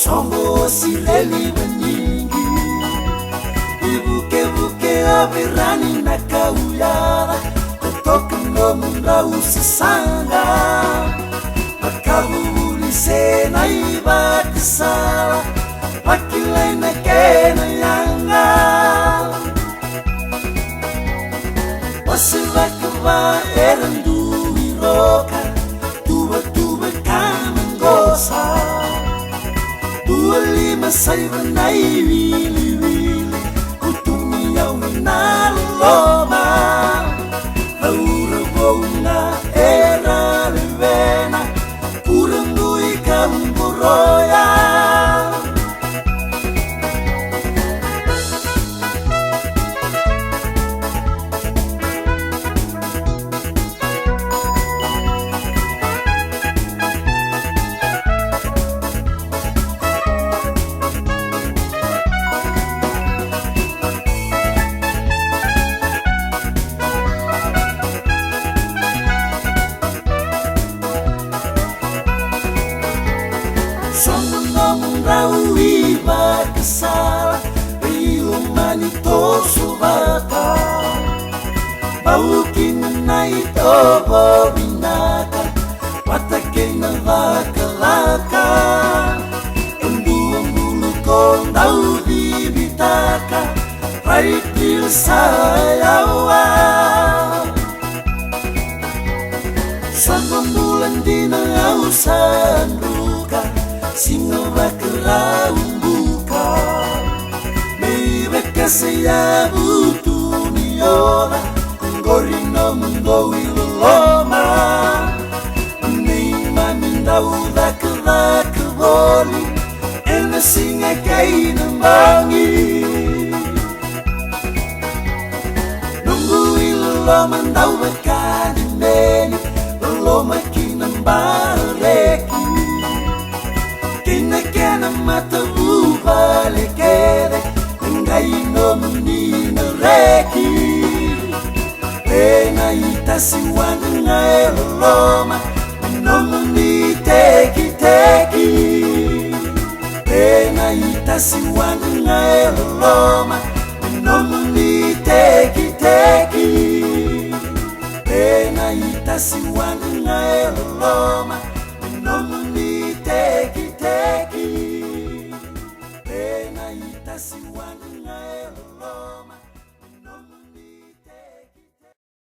Sombo sileli beningi Ibuke abirani na kauyara Totoka no munda usisanga Makabuli sena iba kisala Wakilai na kena yanga Wasila kuwa erandu iroka Tuba kamangosa Lima saiva na wili Utumi au minaloma Aura vouna era levena Urandu ikamboroya Rawi bakasala Ilumani to subata Baukin na ito bobinaka Patake na vakalaka Enduang bulu ko daw bibitaka Paitil sayawa Sa bulan di na ausan ruka Singo bakerau buka Mebeka saya butuh niola Gorino mundo iloma Nima minda uda kela keboli Ena singa kai nembangi Nunggu iloma ndau bekani meni Iloma kinambareki Kena mata ubale kere Ngai no menina reki Pena itasi wanga eloma No meni teki Pena itasi wanga eloma No meni teki Pena itasi wanga eloma